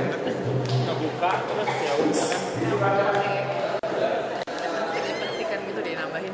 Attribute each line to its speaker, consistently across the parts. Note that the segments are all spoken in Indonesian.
Speaker 1: ngebuka terus ya udah kan.
Speaker 2: Pastikan gitu deh nambahin.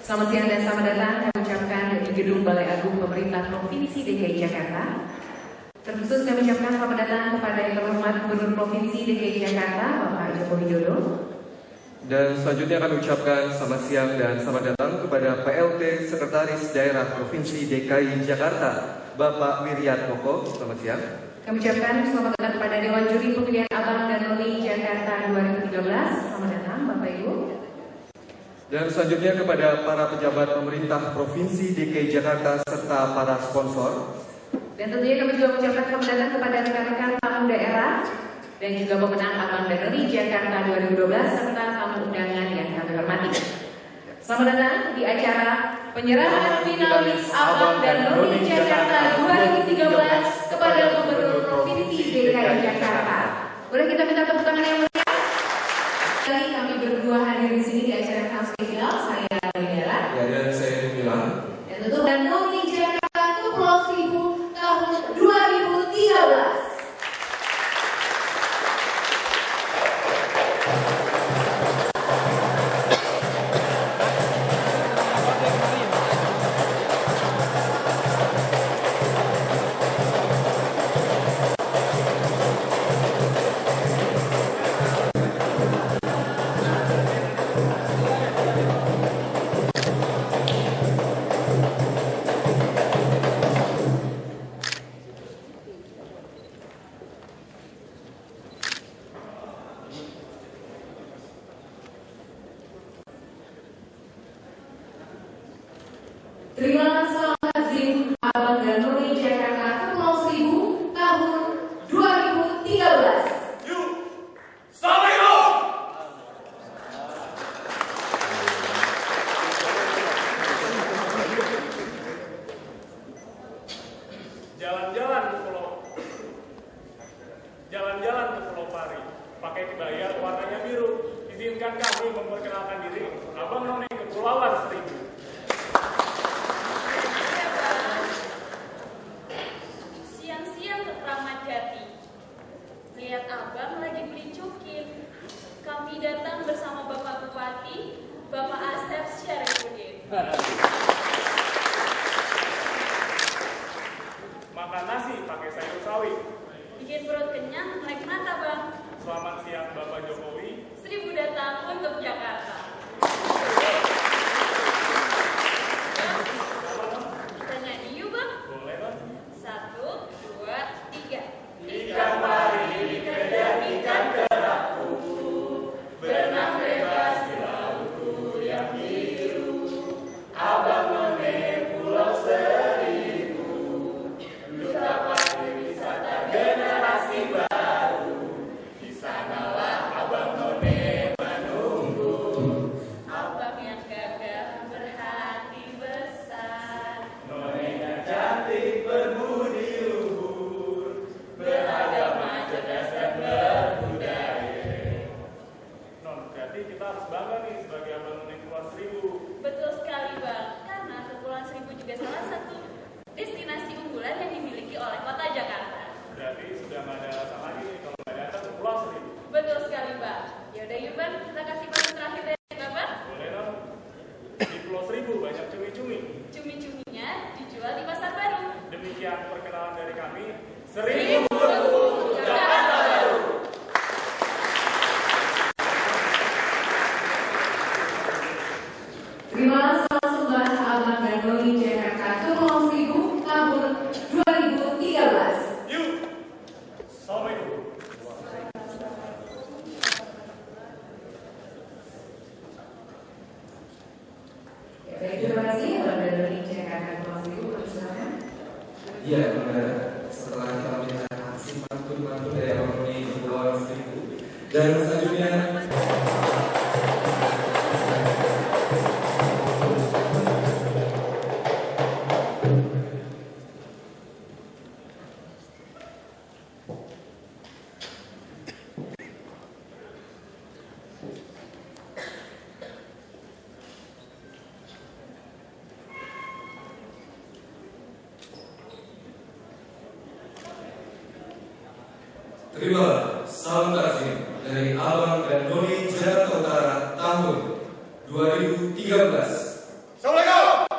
Speaker 3: Selamat siang dan selamat datang kami ucapkan dari Gedung Balai Agung Pemerintah Provinsi DKI Jakarta. Terkhusus kami ucapkan selamat datang kepada Yang Terhormat Gubernur Provinsi DKI Jakarta, Bapak Joko Widodo.
Speaker 4: Dan selanjutnya kami ucapkan selamat siang dan selamat datang kepada PLT Sekretaris Daerah Provinsi DKI Jakarta, Bapak Wiryatmoko. Selamat siang.
Speaker 3: Kami ucapkan selamat datang kepada Dewan Juri Pemilihan Abang dan Noni Jakarta 2013. Selamat datang Bapak Ibu.
Speaker 4: Dan selanjutnya kepada para pejabat pemerintah Provinsi DKI Jakarta serta para sponsor.
Speaker 3: Dan tentunya kami juga mengucapkan selamat datang kepada rekan-rekan tamu daerah dan juga pemenang Abang dan Noni Jakarta 2012 serta tamu undangan yang kami hormati. Selamat datang di acara penyerahan finalis Abang dan Noni Jakarta 2013 kepada Gubernur Provinsi DKI Jakarta. Boleh kita minta tepuk tangan yang meriah? Kali kami berdua hadir di sini di acara yang sangat spesial. Saya Lindela.
Speaker 4: Ya, dan saya Milan.
Speaker 3: Dan tentu dan Noni Jakarta Kepulauan Seribu tahun 2013.
Speaker 1: jalan-jalan ke Pulau Pari. Pakai kebaya warnanya biru. Izinkan kami memperkenalkan diri, Abang None Kepulauan Seribu.
Speaker 2: Siang-siang ke Kramat Jati. Lihat abang lagi beli cukil. Kami datang bersama Bapak Bupati, Bapak Asep Syarifuddin.
Speaker 1: Makan nasi pakai sayur sawi.
Speaker 2: Bikin perut kenyang, melek mata bang.
Speaker 1: Selamat siang Bapak Jokowi.
Speaker 2: 1000 datang untuk Jakarta. Kita nyanyi yuk bang.
Speaker 1: Boleh Bang?
Speaker 2: 1, 2, 3.
Speaker 1: Ikan pari kejadikan kerapu, berenang bebas di lautku yang biru. Abang None Pulau Seribu, duta pariwisata generasi baru. Di sanalah Abang None menunggu.
Speaker 2: Abang yang gagah berhati besar.
Speaker 1: Nonenya cantik berbudi luhur, beragama cerdas dan berbudaya. Non, berarti kita harus bangga nih sebagai Abang None Kepulauan Seribu.
Speaker 2: Betul sekali bang, karena Kepulauan Seribu juga salah satu destinasi unggulan yang dimiliki oleh kota Jakarta.
Speaker 1: Berarti sudah nggak ada alasan lagi nih kalau nggak datang ke Pulau Seribu.
Speaker 2: Betul sekali bang. Yaudah yuk bang, kita kasih pesan terakhir dari bapak.
Speaker 1: Boleh dong. Di Pulau Seribu banyak cumi-cumi.
Speaker 2: Cumi-cuminya dijual di pasar baru.
Speaker 1: Demikian perkenalan dari kami. 1000
Speaker 2: Jakarta Baru.
Speaker 3: Terima sembah Abang dan None Jakarta Kepulauan Seribu tahun 2013.
Speaker 1: Yuk. Assalamualaikum.
Speaker 3: Ya, baik, terima kasih Abang dan None Jakarta Kepulauan Seribu. Silakan.
Speaker 4: Iya, benar. Setelah kita melihat aksi mantun-mantun dari Abang None Kepulauan Seribu, dan selanjutnya terima salam takzim dari Abang dan None Jakarta Utara tahun 2013.
Speaker 1: Assalamualaikum.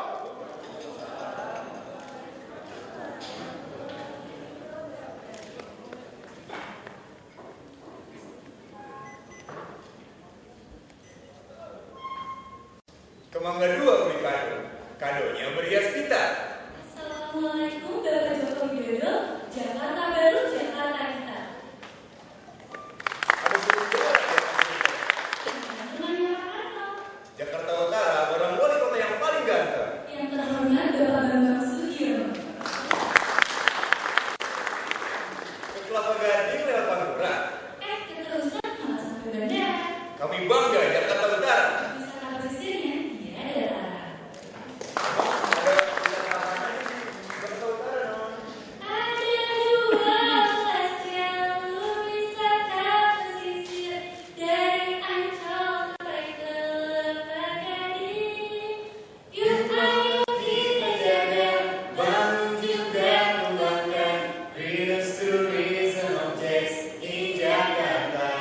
Speaker 5: Kemangga dua beli kado. Kadonya berhias pita.
Speaker 2: Assalamualaikum Bapak Joko Widodo. Jakarta Baru, Jakarta kita.
Speaker 5: Ada burung juara Jakarta Utara, barang wali kota yang paling ganteng.
Speaker 2: Yang terhormat Bapak Bambang Susatyo.
Speaker 5: Ke Kelapa Gading lewat Pantura.
Speaker 2: Keterusan malah sampai bandara.
Speaker 5: Kami bangga Jakarta Utara.
Speaker 2: Wisata pesisirnya tidak ada larang.
Speaker 5: Ada wisata apa lagi sih? Jakarta Utara non.
Speaker 2: Ada 12 jalur wisata pesisir dari Ancol sampai ke Kelapa Gading. Yuk ayo kita jaga,
Speaker 5: Bangun juga kembangkan Reels tourism objects in Jakarta.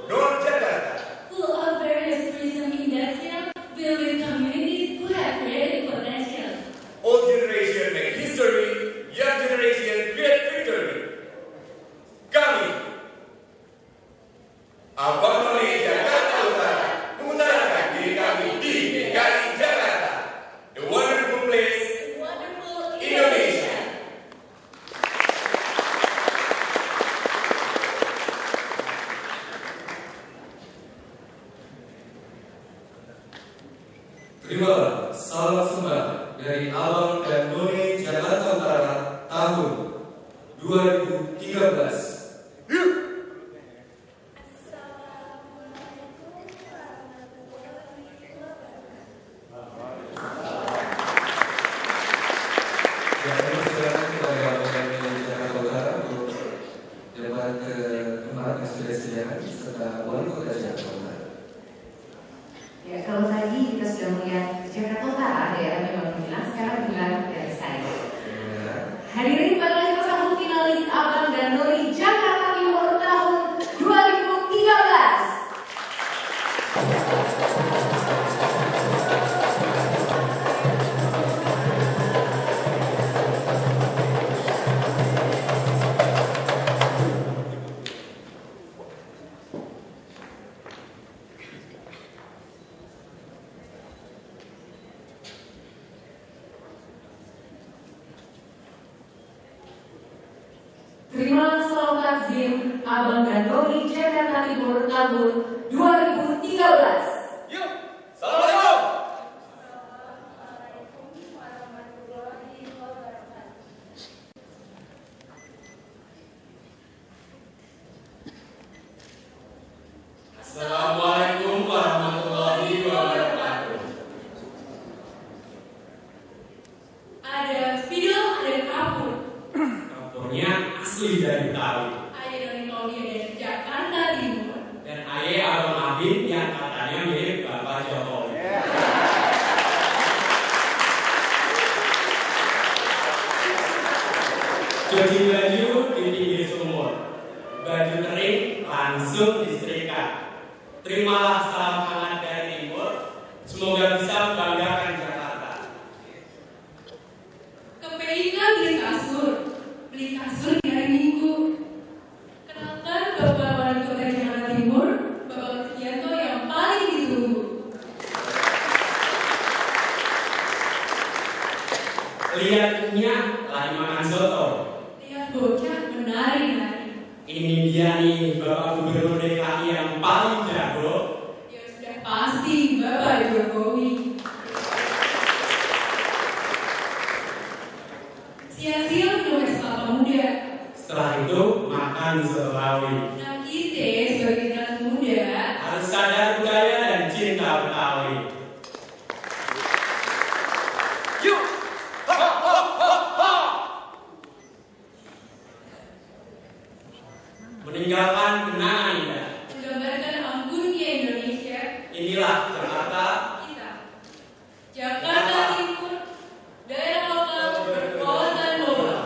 Speaker 5: Non Jakarta.
Speaker 2: full of various tourism industrial, building communities who have creative potential.
Speaker 5: Old generation make history, young generation create victory. Kami, Abang None Jakarta Utara, mengutarakan diri kami di DKI Jakarta, the wonderful place,
Speaker 2: Wonderful
Speaker 5: Indonesia.
Speaker 4: Terima salam sembah dari Abang dan None Jakarta Utara tahun 2013. Ya, kami silakan kepada Abang dan None Jakarta Utara untuk jabatan ke tempat yang sudah disediakan serta Wali Kota Jakarta.
Speaker 3: Ya, kalau tadi kita sudah melihat Jakarta Utara, daerah memang jelas, sekarang bulan dari saya. Hadirin pada kita sambut finalis Abang dan Nuri Jakarta Timur tahun 2013. Terima salam takzim Abang dan Nuri Jakarta Timur tahun 2013.
Speaker 5: Yuk, Assalamualaikum. Assalamualaikum warahmatullahi wabarakatuh.
Speaker 2: Ada video, ada kapur.
Speaker 6: Kapurnya asli dari Betawi.
Speaker 2: Ada dari Claudia dari Jakarta Timur.
Speaker 6: Dan ayah Abang Abin yang katanya mirip Bapak Jokowi. Cuci baju di pinggir sumur. Baju kering langsung disetrika. Terimalah salam hangat dari Timur. Semoga bisa membanggakan Jakarta.
Speaker 2: Ke PIK beli kasur di hari Minggu. Kenalkan Bapak Wali Kota Jakarta Timur, Bapak Kristianto yang paling ditunggu.
Speaker 6: Lihat minyak lagi makan soto.
Speaker 2: Lihat bocah menari-nari.
Speaker 6: Ini dia nih Bapak Gubernur DKI yang paling jago.
Speaker 2: Ya sudah pasti Bapak Jokowi. Siang-siang minum es kelapa muda.
Speaker 6: Setelah itu makan soto Betawi.
Speaker 2: Nah kita sebagai generasi muda
Speaker 6: Harus sadar budaya dan cinta Betawi.
Speaker 5: Yuk, ha ha ha ha.
Speaker 6: Meninggalkan kenangan indah.
Speaker 2: menggambarkan anggunnya Indonesia
Speaker 6: Inilah Jakarta.
Speaker 2: kita. Jakarta Timur, daerah lokal berkawasan bola.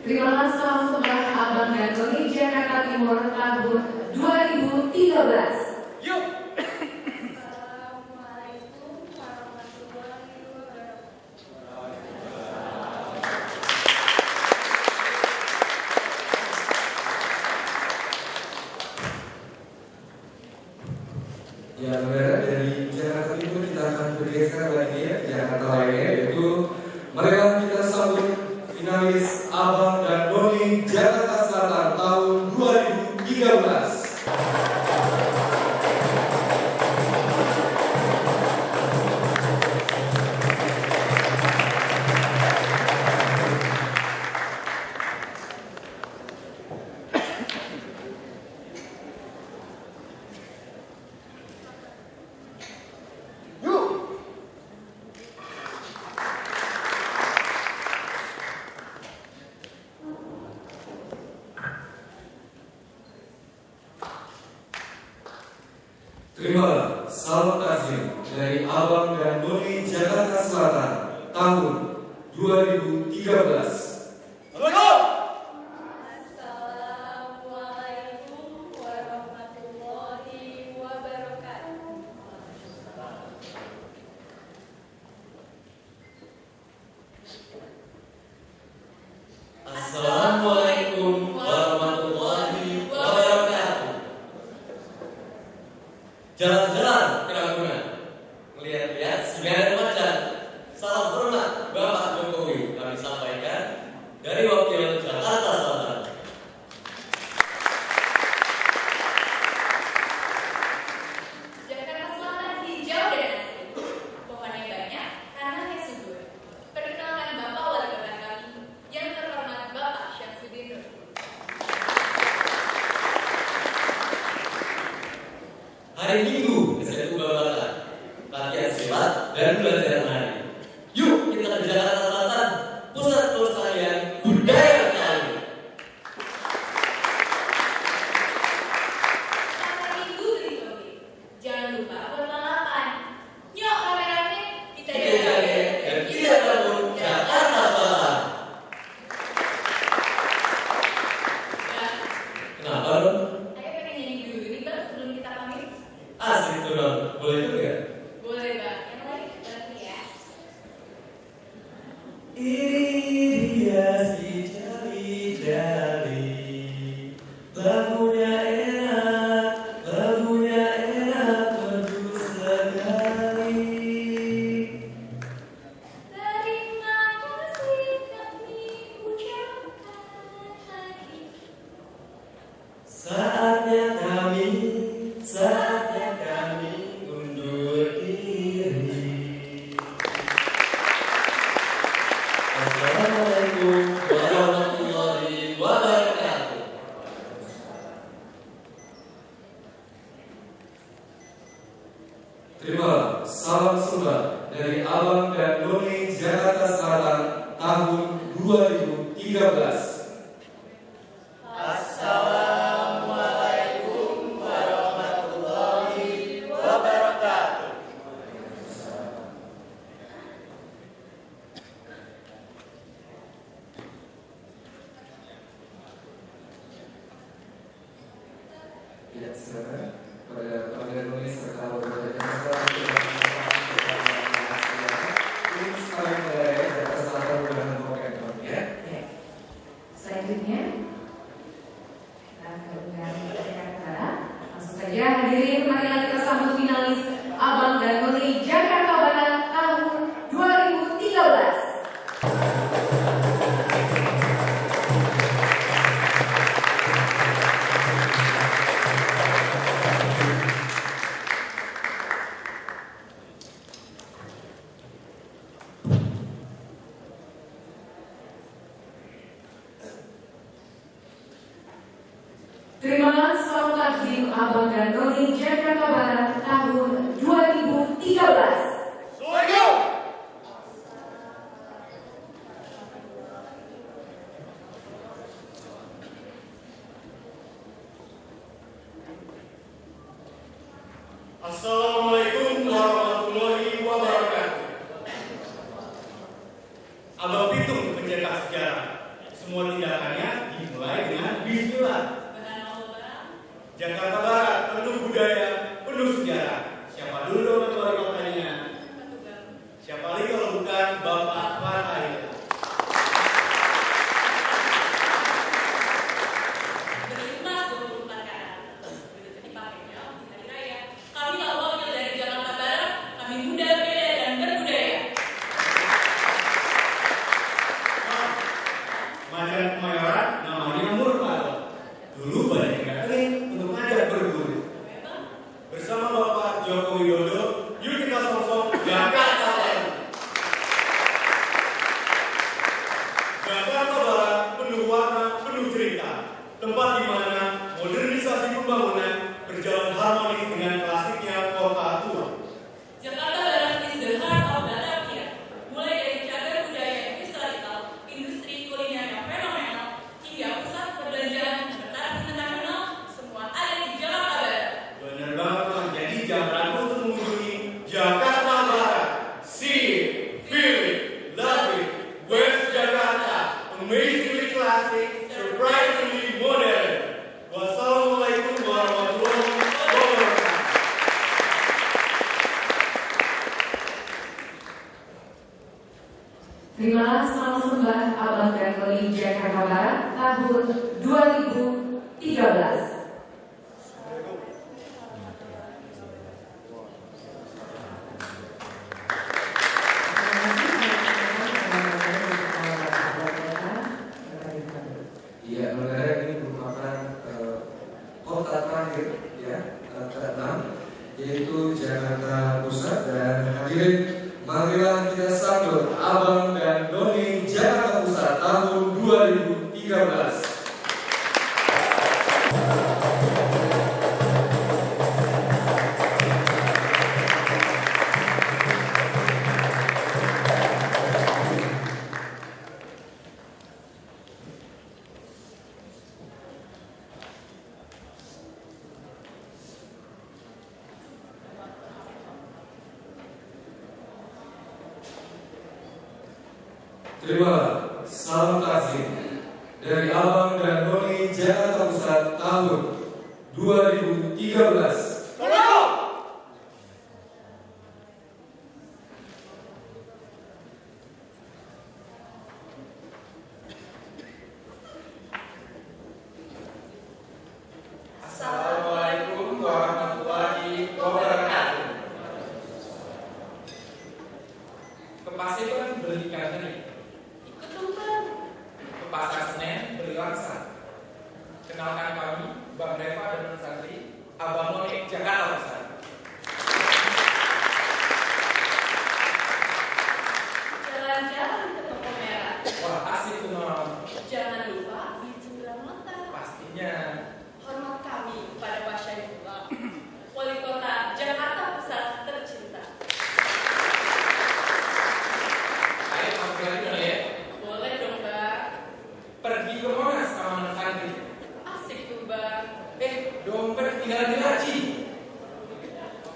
Speaker 3: Terima kasih salam sebelah Abang dan Nuri Jakarta Timur tahun 2013.
Speaker 5: Yuk.
Speaker 2: Assalamualaikum warahmatullahi wabarakatuh.
Speaker 4: Ya, saudara, dari Jakarta Timur kita akan bergeser lagi ya ke Jakarta lainnya, yaitu marilah kita sambut finalis Abang dan Nuri Jakarta Selatan tahun 2013. Terimalah salam takzim dari Abang dan Nuri Jakarta Selatan tahun 2013.
Speaker 2: Assalamualaikum warahmatullahi wabarakatuh.
Speaker 6: Assalamualaikum warahmatullahi wabarakatuh. Jalan-jalan ke Ragunan, melihat-lihat si Medan Macan. Salam hormat Bapak Jokowi kami sampaikan silat dan belajar nari. Yuk kita ke Jakarta Selatan, pusat pelestarian budaya Betawi.
Speaker 2: Pasar Minggu Betawi. Jangan lupa buat lalapan. Yuk rame-rame kita jaga
Speaker 6: dan kita bangun Jakarta Selatan. Kenapa dong?
Speaker 2: Saya pengen nyanyi dulu nih Bang sebelum kita pamit.
Speaker 6: Asik tuh dong, boleh itu nggak?
Speaker 2: Boleh Bang. Yang lagi berarti ya.
Speaker 6: Irias di jari-jari, lagunya enak, merdu sekali.
Speaker 2: Terima kasih kami ucapkan lagi.
Speaker 6: Saatnya kami undur diri. Assalamualaikum warahmatullahi wabarakatuh.
Speaker 4: Terimalah salam sembah dari Abang dan Noni Jakarta Selatan tahun 2013.
Speaker 1: Assalamualaikum warahmatullahi wabarakatuh.
Speaker 4: Ya, silakan pada Abang dan Noni serta beberapa Jakarta. Ini sekali mulai Jakarta Selatan dengan Pokemon ya.
Speaker 3: Selanjutnya kita ke undangan Jakarta. Langsung saja hadirin, marilah kita sambut finalis Abang dan Noni Jakarta Barat tahun 2013. Terimalah selamat takdim Abang dan Noni Jakarta Barat tahun 2013.
Speaker 6: Assalamualaikum warahmatullahi wabarakatuh. Abang Pitung pencetak sejarah. Semua tindakannya dimulai dengan bismillah. Jakarta Barat penuh budaya, penuh sejarah. Siapa dulu ketua kotanya? Siapa lagi kalau bukan Bapak Fatahil?
Speaker 2: Berkhidmat 24 karat. Begitu dipakainya di hari raya. Kami awalnya dari Jakarta Barat. Kami muda, beda dan berbudaya.
Speaker 6: Macan Kemayoran namanya Murtado. Dulu banyak yang datang untuk ngajak berburu. Bersama Bapak Joko Widodo, yuk kita sosok Jakarta Barat. Jakarta Barat penuh warna, penuh cerita. Tempat di mana modernisasi pembangunan berjalan harmonis dengan klasiknya kota tua.
Speaker 2: Jakarta Barat is the heart of Batavia. Mulai dari cagar budaya yang historikal, industri kuliner yang fenomenal, hingga pusat perbelanjaan yang bertaraf internasional, semua ada di Jakarta Barat.
Speaker 6: Benar banget Bang, jadi jangan ragu untuk mengunjungi Jakarta Barat. See it, feel it, love it. West Jakarta, amazingly classic, surprisingly modern. Wassalamualaikum warahmatullahi wabarakatuh.
Speaker 3: Terimalah salam sembah Abang dan Noni Jakarta Barat tahun 2013.
Speaker 4: Iya, sebenarnya ini merupakan kota terakhir ya, ke-6 yaitu Jakarta Pusat. Dan hadirin, marilah kita sambut Abang dan Noni Jakarta Pusat tahun 2013. Terimalah salam takzim dari Abang dan Noni Jakarta Pusat tahun 2013.
Speaker 5: Assalamualaikum warahmatullahi wabarakatuh.
Speaker 7: Ke Paseban beli ikan teri,
Speaker 2: Ikut dong, Bang.
Speaker 7: ke Pasar Senen beli laksa. Kenalkan kami, Bang Reva dan Nun Santri, Abang Noni Jakarta Pusat.
Speaker 2: Jalan-jalan ke toko merah.
Speaker 7: Wah, asik tuh Non.
Speaker 2: Jangan lupa beli cemilan mata.
Speaker 7: Pastinya.
Speaker 2: Hormat kami kepada Pak Syaifullah, Wali Kota Jakarta Pusat tercinta.
Speaker 7: Ayo mampir lagi Non ya.
Speaker 2: Boleh dong, Bang.
Speaker 7: Pergi ke Monas sama Nun Santri.
Speaker 2: Asik tuh, Bang.
Speaker 7: Dompet tinggal di Haji.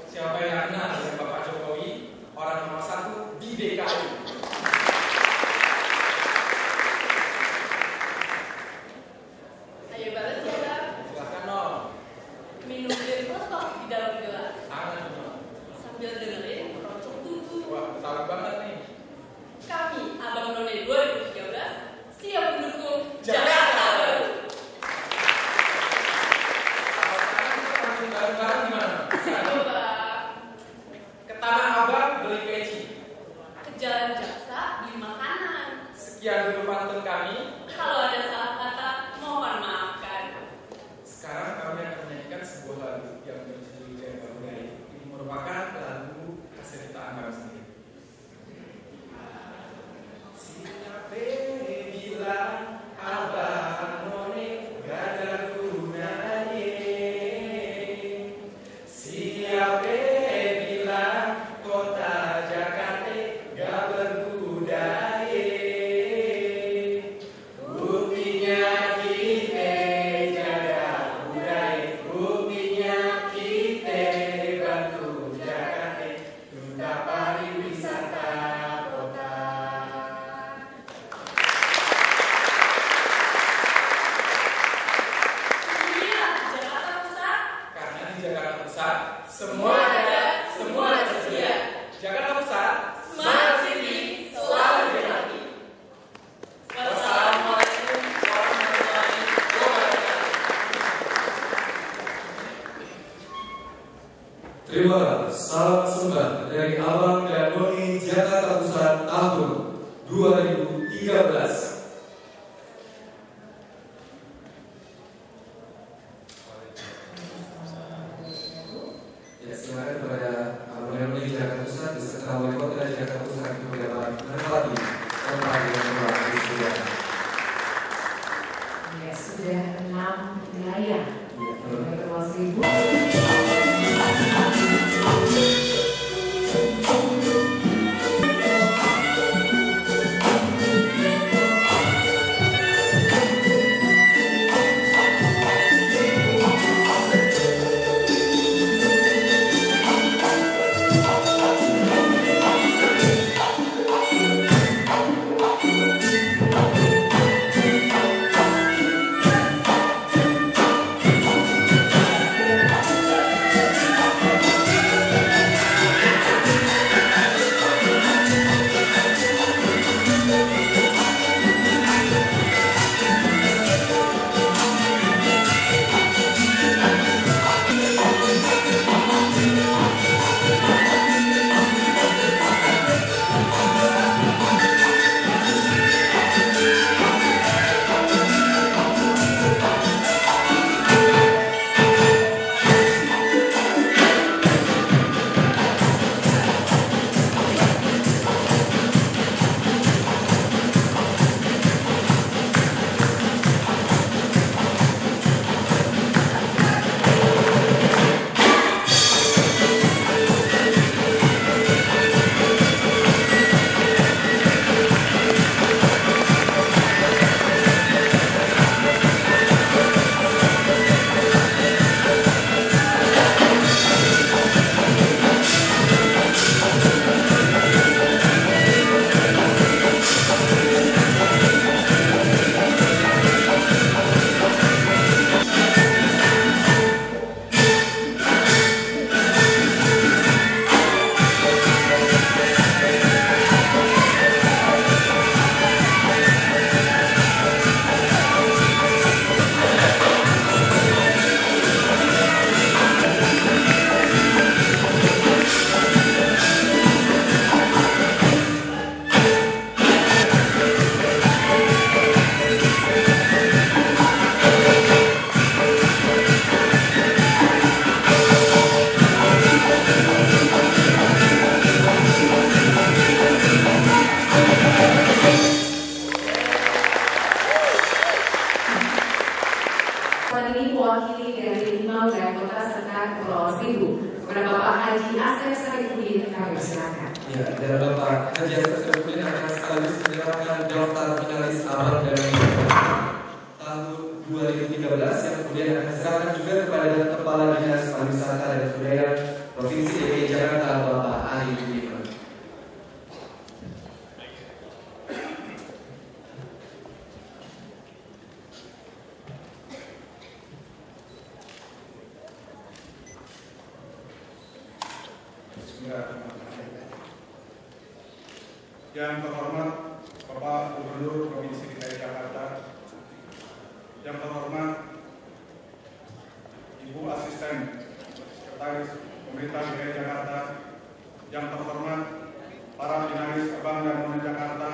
Speaker 7: Siapa yang kenal dengan Bapak Jokowi, orang nomor 1 di DKI.
Speaker 2: Ayo balas ya, Bang.
Speaker 7: Silahkan Non.
Speaker 2: Minum bir peletok di dalam gelas.
Speaker 7: Tangan Non.
Speaker 2: Sambil dengerin rocok tubuh.
Speaker 7: Wah, tahu banget nih.
Speaker 2: Kami, Abang None 2013, siap mendukung
Speaker 7: Jakarta.
Speaker 2: Jakarta Baru.
Speaker 7: Kalau sekarang kita langsung bareng-bareng gimana?
Speaker 2: Coba
Speaker 7: Ke Tanah Abang beli peci.
Speaker 2: ke Jalan Jaksa beli makanan.
Speaker 7: Sekian dulu pantun kami.
Speaker 2: Kalau ada salah kata, mohon maafkan.
Speaker 7: Sekarang kami akan menyanyikan sebuah lagu yang berjudul Jaya Banggai. Ini merupakan lagu keseritaan kami sendiri. Siapa bilang Abang None gak ada gunanya? Siapa bilang kota Jakarta gak berbudaya? Buktinya kita jaga budaya, buktinya kita bantu Jakarta, duta pariwisata kota.
Speaker 2: Iya, Jakarta Pusat.
Speaker 7: Karena di Jakarta Pusat
Speaker 2: Semua ada, semua tersedia.
Speaker 7: Jakarta Pusat
Speaker 2: Smart City selalu di hati. Wassalamualaikum warahmatullahi wabarakatuh.
Speaker 4: Terimalah salam sembah dari Abang dan Noni Jakarta Pusat tahun 2013. Ya, silakan kepada Abang dan Noni Jakarta Pusat beserta Wali Kota Jakarta Pusat untuk dapat menempati tempat yang telah disediakan.
Speaker 3: Ya, sudah 6 wilayah.
Speaker 4: Ya, betul.
Speaker 3: Kepulauan Seribu.
Speaker 4: Bapak Haji Asep Syarifudin akan sekaligus menyerahkan daftar finalis Abang dan Noni tahun 2013 yang kemudian akan diserahkan juga kepada Kepala Dinas Pariwisata dan Budaya Provinsi DKI Jakarta Bapak Ari Budiman.
Speaker 8: Yang terhormat Bapak Gubernur Provinsi DKI Jakarta, yang terhormat Ibu Asisten Sekretaris Pemerintah DKI Jakarta, yang terhormat para finalis Abang dan Noni Jakarta,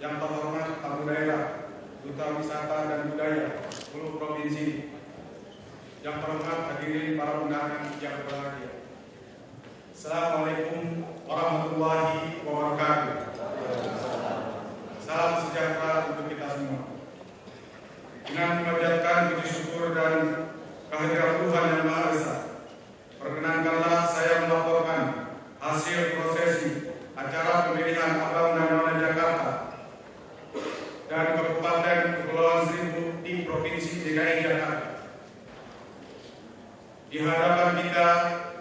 Speaker 8: yang terhormat tamu daerah, Duta Wisata dan Budaya 10 provinsi, yang terhormat hadirin para undangan yang berbahagia. Assalamualaikum warahmatullahi wabarakatuh. Salam sejahtera untuk kita semua. Dengan memanjatkan puji syukur dan kehadiran Tuhan Yang Maha Esa, perkenankanlah saya melaporkan hasil prosesi acara pemilihan Abang dan Noni Jakarta dan Kabupaten Kepulauan Seribu di Provinsi DKI Jakarta. Di hadapan kita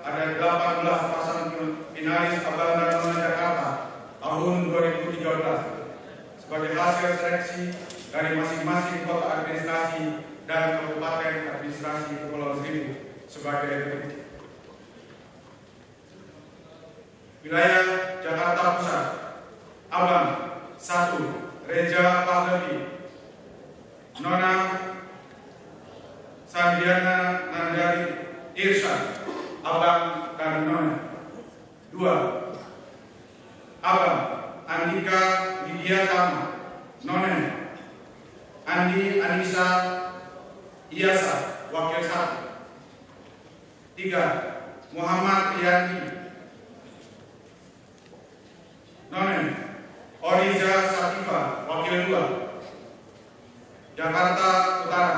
Speaker 8: ada 18 pasang finalis Abang dan Noni Jakarta tahun 2013 sebagai hasil seleksi dari masing-masing kota administrasi dan kabupaten administrasi Kepulauan Seribu sebagai berikut. Wilayah Jakarta Pusat, Abang 1. Reja Pahlavi, Nona Sandiana Nandari Irsyad, Abang dan Nona. 2. Abang Andika Widiatama, Nona Andi Anissa Iyasa, Wakil 1. 3. Muhammad Riyandi, Nona Oriza Sakifa, Wakil 2. Jakarta Utara,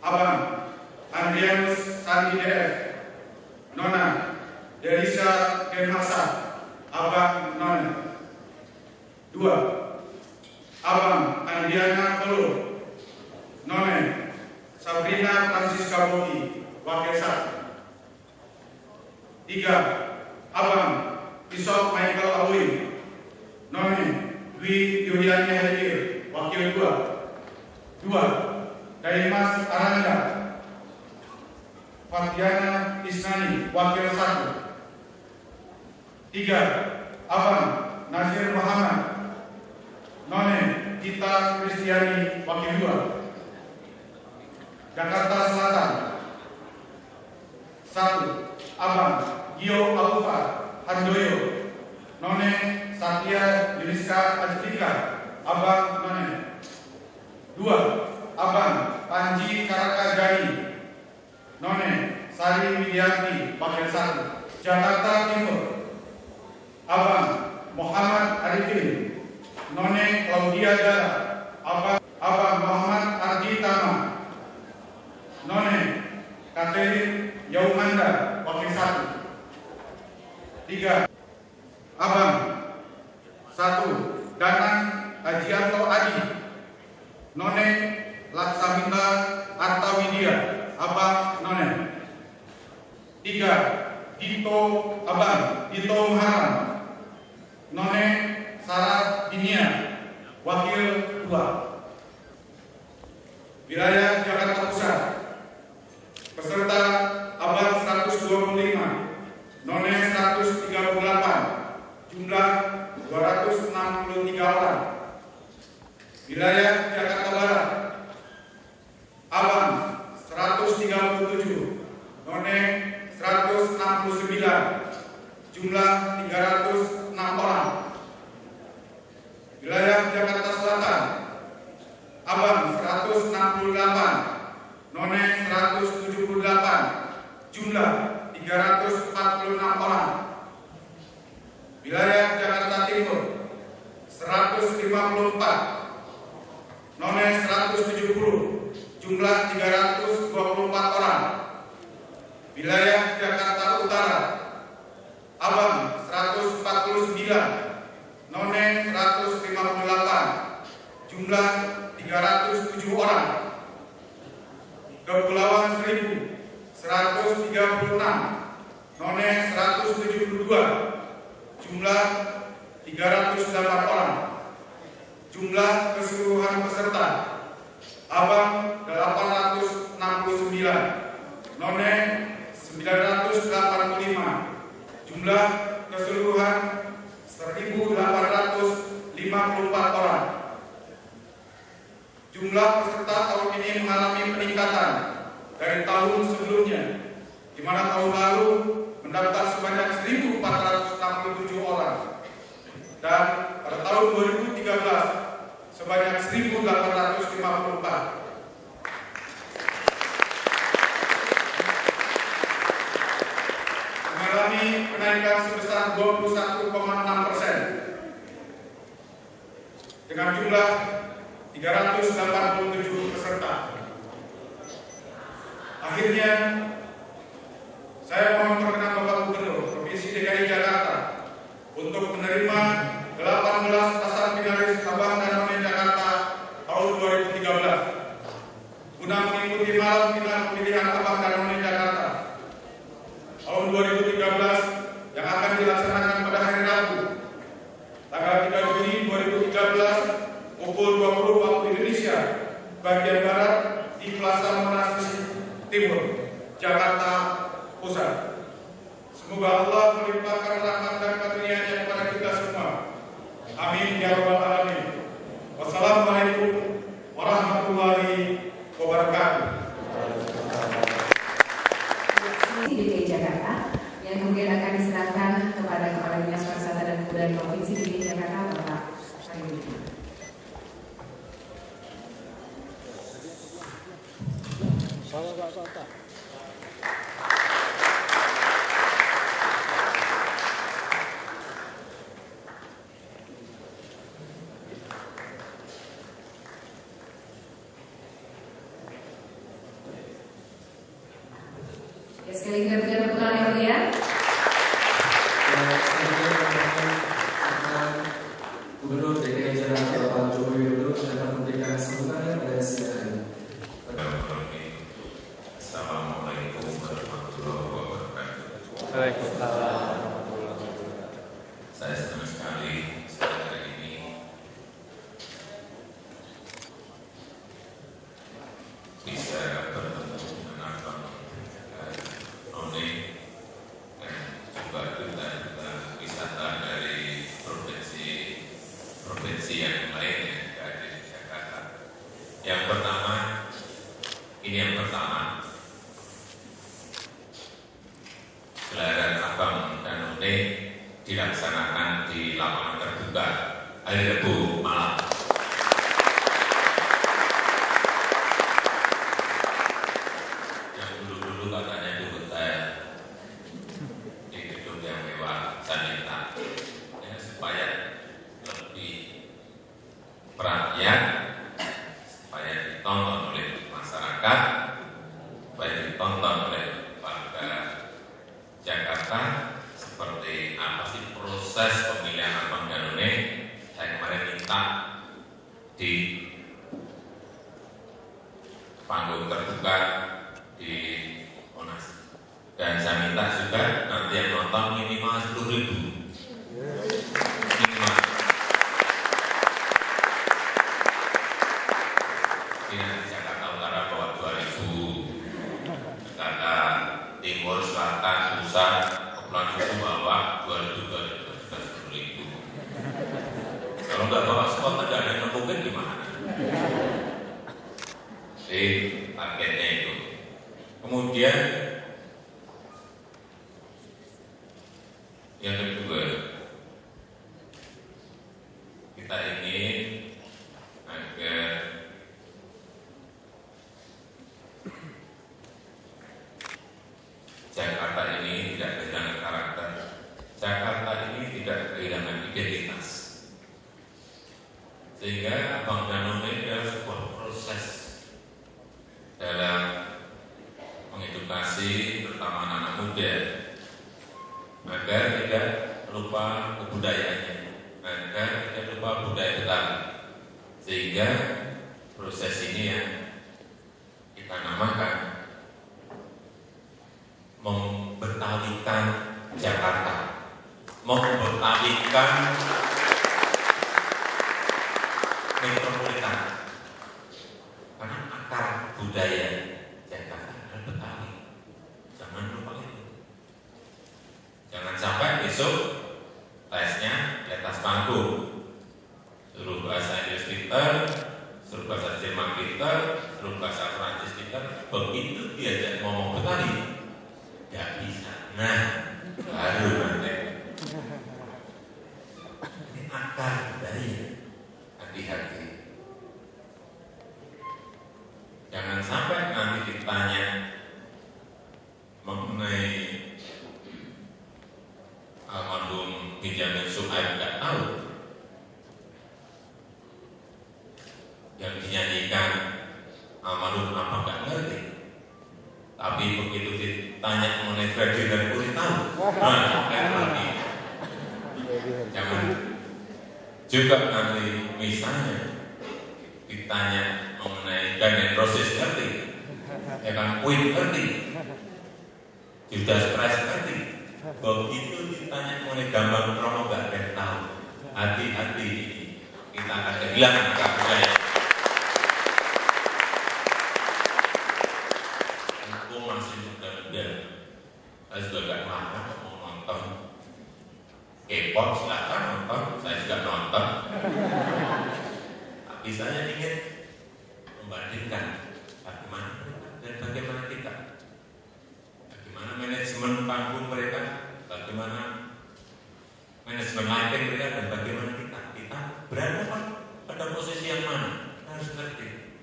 Speaker 8: Abang Andrianus Sandi DF, Nona Derisa Kenhasa, Abang Nona. 2. Abang Andiana Pelu, Nona Sabrina Francisca Bogi, Wakil 1. 3. Abang Bishop Michael Awi, Nona Dwi Yuliani Hadir, Wakil 2. 2. Daimas Aranda Fatiana Isnani, Wakil 1. 3. Abang Nazir Muhammad, None Gita Kristiani, Wakil 2. Jakarta Selatan 1. Abang Gio Alfa Handoyo, None Satya Yuniska Ajrika, Abang None. 2. Abang Panji Karakajani, None Sari Widianti, Wakil 1. Jakarta Timur, Abang Muhammad Arifin, None Claudia Dara, Abang Muhammad Ardi Tama, None Catherine Yaumanda, Wakil 1. 3. Abang 1. Danang Hajianto Adi, None Laksamita Artawidya, Abang None. 3. Abang Dito Muharam, None Sarah Dinia, Wakil 2. Wilayah Jakarta Pusat, peserta Abang 125, None 138, jumlah 263 orang. Wilayah Jakarta Barat, Abang 137, None 169, jumlah 306 orang. Wilayah Jakarta Selatan, Abang 168, None 178, jumlah 346 orang. Wilayah Jakarta Timur 154, None 170, jumlah 324 orang. Wilayah Jakarta Utara, Abang 149, 109, None 158, jumlah 307 orang. Kepulauan Seribu 136, None 172, jumlah 308 orang. Jumlah keseluruhan peserta Abang 869, None 985, jumlah keseluruhan 1.854 orang. Jumlah peserta tahun ini mengalami peningkatan dari tahun sebelumnya, di mana tahun lalu mendaftar sebanyak 1.467 orang, dan pada tahun 2013 sebanyak 1.854. Mengalami kenaikan sebesar 21,6% dengan jumlah 387 peserta. Akhirnya, saya mohon perkenan Bapak Gubernur Provinsi DKI Jakarta untuk menerima 18 pasang finalis Abang dan None Jakarta tahun 2013 guna mengikuti malam final pemilihan Abang dan None Jakarta tahun 2013 yang akan dilaksanakan pada hari Rabu tanggal 3 Juni 2013 pukul 20 waktu Indonesia bagian Barat di Plaza Monas Timur, Jakarta Pusat. Semoga Allah melimpahkan rahmat dan karunia-Nya kepada kita semua. Amin ya rabbal alamin. Wassalamualaikum warahmatullahi wabarakatuh.
Speaker 3: DKI Jakarta yang kemudian akan diserahkan kepada Kepala Dinas Pariwisata dan Kebudayaan Provinsi DKI Jakarta, Bapak Sariwidi. Ya, sekali lagi kita berikan yang mulia.
Speaker 4: Gubernur DKI Jakarta Bapak Joko Widodo dapat memberikan sambutannya pada siang hari.
Speaker 5: Assalamualaikum warahmatullahi wabarakatuh.
Speaker 1: Waalaikumsalam.
Speaker 5: Saya senang sekali hari ini bisa bertemu dengan Abang None dan juga duta wisata dari provinsi yang lain yang ada di Jakarta. Yang pertama, gelaran Abang dan None dilaksanakan di lapangan terbuka hari Rabu malam. Yang dulu katanya di hotel, di gedung yang mewah, Sanita, ya, supaya lebih perhatian, supaya ditonton oleh masyarakat, supaya ditonton oleh warga Jakarta. Seperti apa sih proses pemilihan Abang dan None? Saya kemarin minta di panggung terbuka di Monas, dan saya minta juga nanti yang nonton minimal 10.000 minimal. Ini di Jakarta Utara bawa 2.000, Jakarta Timur, Selatan, Pusat, Kepulauan Seribu bawa 2.000. Kalau nggak bawa spot nggak ada yang mungkin gimana? Jadi targetnya itu. Kemudian yang kedua, kita ingin agar Jakarta ini tidak kehilangan karakter, Jakarta ini tidak kehilangan identitas, sehingga Abang dan None adalah sebuah proses dalam mengedukasi terutama anak muda agar tidak lupa kebudayaan. maka tidak lupa budaya Betawi. Sehingga proses ini yang kita namakan membetawikan Jakarta, membetawikan metropolitan. Karena akar budaya Jakarta adalah Betawi. Jangan lupa itu. Jangan sampai besok tesnya di atas panggung. Suruh bahasa Inggris pinter, suruh bahasa Jerman pinter, suruh bahasa Prancis pinter, begitu diajak ngomong Betawi, gak bisa. Nah, baru nanti. Ini akar budaya. Hati-hati. Jangan sampai nanti ditanya mengenai almarhum Benjamin Suhaib gak tahu. Yang dinyanyikan almarhum apa gak ngerti. Tapi begitu ditanya mengenai Freddie Mercury tahu. Nah, lagi. Jangan juga nanti misalnya ditanya mengenai Guns N' Roses ngerti, ya kan, Queen ngerti, Judas Priest ngerti. Begitu ditanya mengenai gambar Romo gak ada tahu. Hati-hati, kita akan kehilangan akar budaya. Aku masih muda-muda, saya juga gak marah mau nonton K-pop, silahkan nonton, saya juga nonton. Tapi saya ingin membandingkan bagaimana mereka dan bagaimana kita, bagaimana manajemen panggung mereka, bagaimana manajemen lighting mereka, dan bagaimana kita berada pada posisi yang mana, harus ngerti.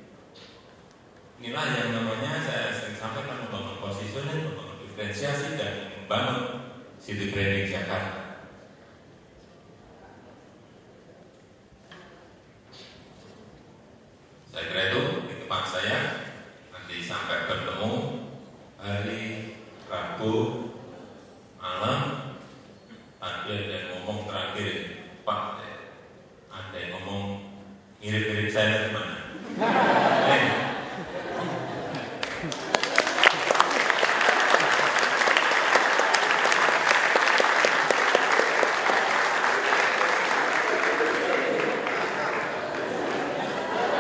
Speaker 5: Inilah yang namanya saya sering sampaikan, membangun positioning, membangun diferensiasi, dan membangun city branding Jakarta. Saya kira itu di tempat saya. Nanti sampai bertemu hari Rabu malam. Ada yang ngomong terakhir, Pak, ada yang ngomong mirip-mirip saya dari mana?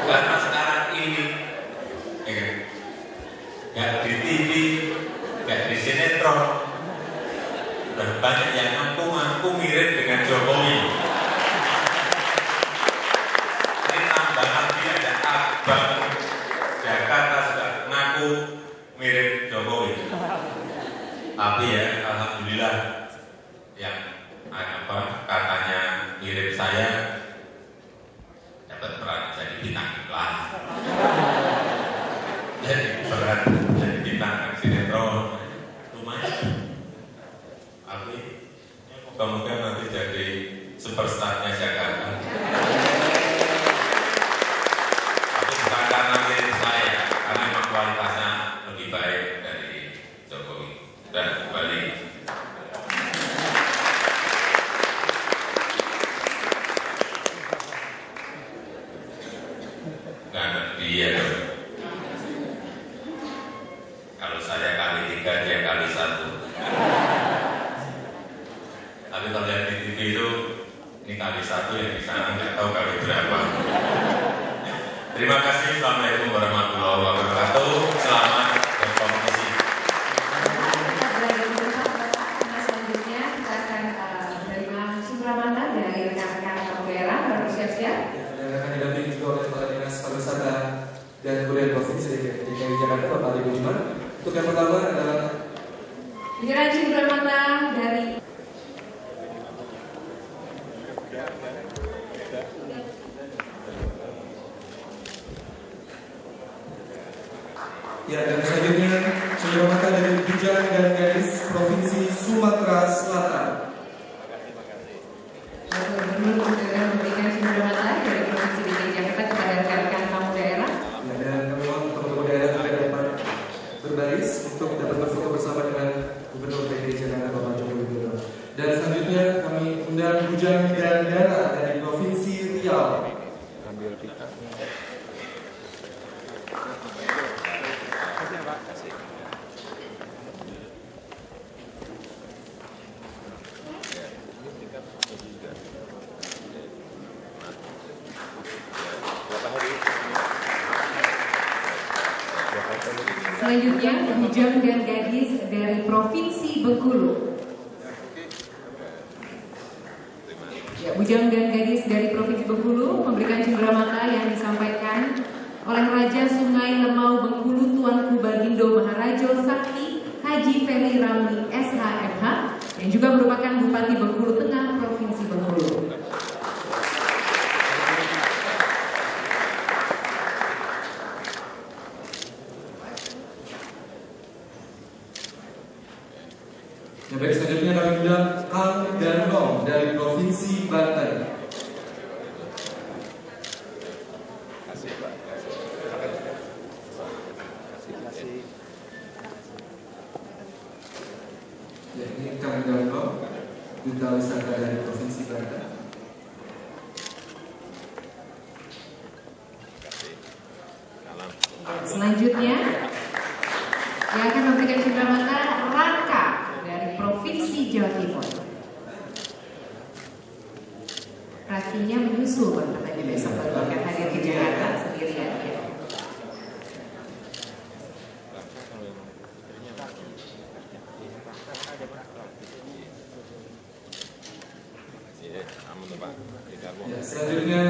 Speaker 5: Karena sekarang ini gak di TV, gak di sinetron, udah banyak yang ngaku mirip dengan Jokowi. Ini tambah lagi ada abang Jakarta juga ngaku mirip Jokowi. Tapi ya alhamdulillah yang katanya mirip saya dapat peran jadi bintang iklan. Jadi peran jadi bintang sinetron lumayan. Tapi ya, moga-moga nanti jadi superstarnya Jakarta. Tapi bukan karena mirip saya, karena memang kualitasnya lebih baik dari Jokowi. Dan kembali dia. Kalau saya kali 3, dia kali 1. Tapi kalau yang di TV itu ini kali 1, yang di sana nggak tahu kali berapa. Terima kasih. Assalamualaikum warahmatullahi wabarakatuh. Selamat berkompetisi.
Speaker 3: Selanjutnya kita akan menerima sumber dari rekan-rekan tamu daerah. Bersiap-siap.
Speaker 4: Dan akan didampingi juga oleh Kepala Dinas Pariwisata dan Kebudayaan Provinsi DKI Jakarta, Bapak Ali Budiman. Untuk yang pertama adalah
Speaker 3: penyerahan sumber mata dari
Speaker 4: ya, dan selanjutnya sumber mata dari Bujang dan Gadis Provinsi Sumatera Selatan.
Speaker 3: Gubernur daerah memberikan sumber mata dari Provinsi DKI Jakarta kepada rekan-rekan tamu daerah.
Speaker 4: Ya, dan kami mohon tamu daerah juga dapat berbaris untuk dapat berfoto bersama dengan Gubernur DKI Jakarta Bapak Joko Widodo. Dan selanjutnya kami undang Bujang dan Dara Riau.
Speaker 9: Ambil pita.
Speaker 3: Selanjutnya, bujang dan gadis dari Provinsi Bengkulu. Ya, bujang dan gadis dari Provinsi Bengkulu memberikan cenderamata yang disampaikan oleh Raja Sungai Lemau Bengkulu Tuanku Bagindo Maharajo Sakti Haji Feli Ramli SHMH yang juga merupakan Bupati Bengkulu Tengah Provinsi Bengkulu.
Speaker 4: Yang baik, selanjutnya kami undang Kang Danong dari Provinsi Banten. Ya, ini Kang Danong, Duta Wisata dari Provinsi Banten.
Speaker 3: Selanjutnya yang akan memberikan cenderamata Raka dari Provinsi Jawa Timur. Rakinya menyusul katanya besok baru akan hadir ke Jakarta sendirian ya.
Speaker 4: Ya, selanjutnya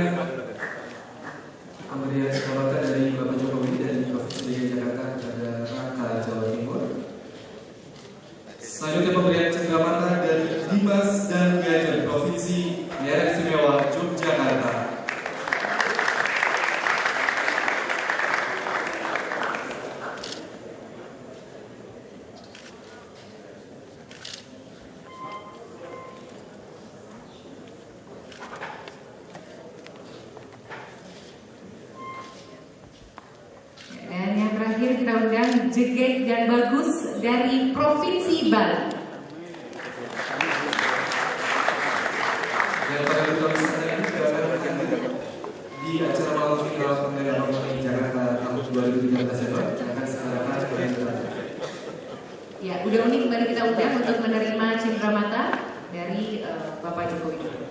Speaker 4: pemberian cenderamata dari Bapak Jokowi dari Provinsi DKI Jakarta kepada Raka Jawa Timur. Selanjutnya pemberian cenderamata dari Dimas dan Gajen Provinsi Daerah Istimewa Yogyakarta.
Speaker 3: Dan yang terakhir kita undang Jeget dan Bagus dari Provinsi Bali.
Speaker 4: Dan pada duta wisata ini juga akan hadir di acara malam final pemilihan Abang Jakarta tahun 2013 yang akan diselenggarakan oleh
Speaker 3: Ya, udah unik kembali kita undang untuk menerima cenderamata dari Bapak Jokowi.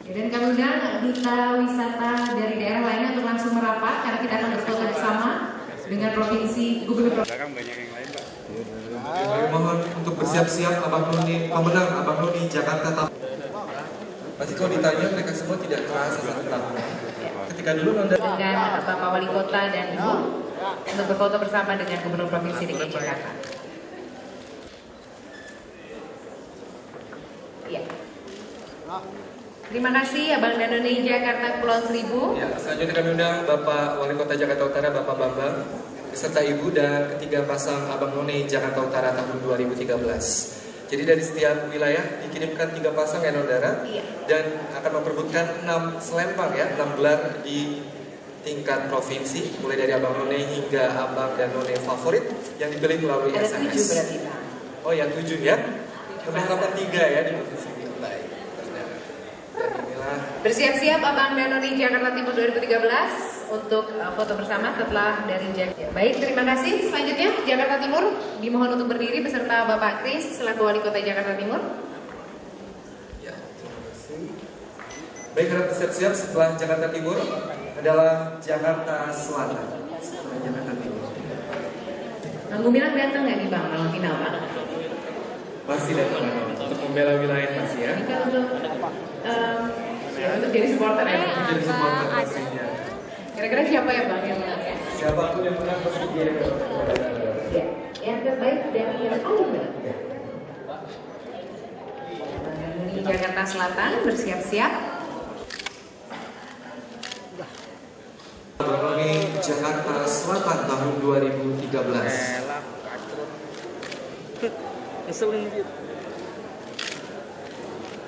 Speaker 3: Ya, dan kami undang duta wisata dari daerah lainnya untuk langsung merapat karena kita akan berfoto bersama dengan provinsi gubernur.
Speaker 4: Kami mohon untuk bersiap-siap Abang Noni, pemenang Abang Noni Jakarta tahun. Pasti kalau ditanya mereka semua tidak terasa satu tahun. Ketika dulu
Speaker 3: dengan Bapak Wali Kota dan Ibu untuk berfoto bersama dengan Gubernur Provinsi DKI Jakarta. Ya. Terima kasih Abang Danone Jakarta Kepulauan Seribu.
Speaker 4: Ya, selanjutnya kami undang Bapak Wali Kota Jakarta Utara Bapak Bambang beserta Ibu dan ketiga pasang Abang None Jakarta Utara tahun 2013. Jadi dari setiap wilayah dikirimkan 3 pasang ya saudara, dan akan memperebutkan 6 selempang ya, 6 gelar di tingkat provinsi, mulai dari Abang None hingga Abang dan None favorit yang dipilih melalui
Speaker 3: Ada
Speaker 4: SMS.
Speaker 3: 7 berarti Pak.
Speaker 4: Oh ya 7 ya, kami harapan 3 ya di provinsi ini. Baik, saudara. Dan inilah
Speaker 3: Bersiap-siap Abang Danone Jakarta Timur 2013 untuk foto bersama setelah dari Jakarta. Baik, terima kasih. Selanjutnya Jakarta Timur dimohon untuk berdiri beserta Bapak Kris selaku Wali Kota Jakarta Timur.
Speaker 4: ya, terima kasih. Baik, harap bersiap-siap setelah Jakarta Timur adalah Jakarta Selatan. Setelah Jakarta Timur.
Speaker 3: Bang Gumilang datang nggak nih Bang malam final Pak?
Speaker 4: Pasti datang untuk membela wilayah pasti ya.
Speaker 3: Ini kan untuk jadi supporter ya.
Speaker 4: Jadi supporter pastinya.
Speaker 3: Kira-kira siapa ya Bang yang menang ya?
Speaker 4: Siapapun yang menang pasti dia yang
Speaker 3: Ya, yang terbaik dan yang paling benar. Di Jakarta Selatan bersiap-siap.
Speaker 4: Ini Jakarta Selatan tahun 2013.
Speaker 9: Keselin gitu.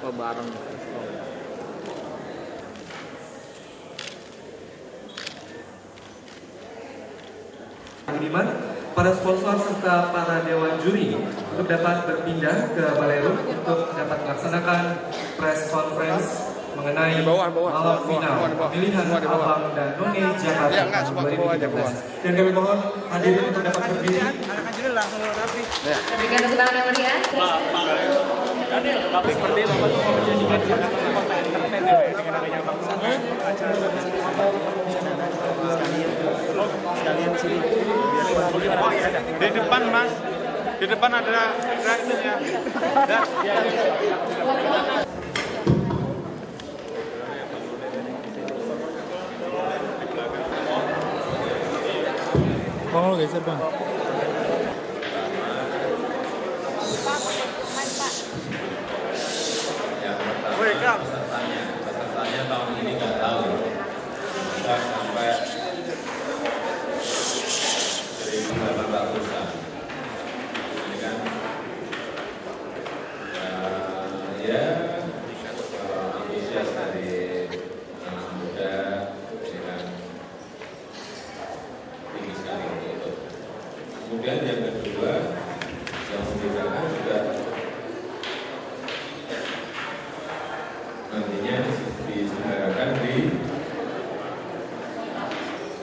Speaker 9: Oh, bareng.
Speaker 4: Budiman, para sponsor serta para dewan juri untuk dapat berpindah ke ballroom untuk dapat melaksanakan press conference mengenai malam final pemilihan Abang dan None Jakarta tahun 2013. Dan kami mohon hadirin untuk dapat berdiri.
Speaker 3: Berikan tepuk tangan yang meriah.
Speaker 1: Tapi seperti Bapak tuh mau menjadikan kota entertain ya dengan adanya bangsa sekalian sini biar di depan Mas, di depan ada ininya.
Speaker 9: Oh, geser bang.
Speaker 5: Pesertanya tahun ini nggak tahu, kita sampai 1.800-an. Ini kan, ya antusias dari anak muda, ini kan tinggi sekali itu. Kemudian yang kedua, yang membedakan juga nantinya diselenggarakan di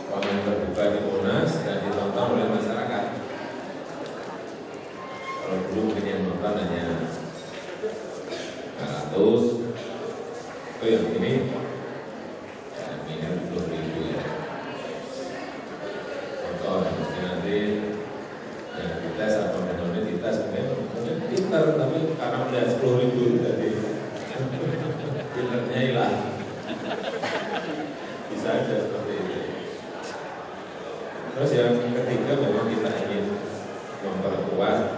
Speaker 5: pameran terbuka di Monas dan ditonton oleh masyarakat. Kalau dulu mungkin yang nonton hanya 100, yang ini ya minus 20.000 ya. Contoh mesti nanti yang dites atau menonton dites mungkin pintar, tapi karena melihat 10.000 tadi pinternya hilang. Bisa aja seperti itu. Terus yang ketiga memang kita ingin memperkuat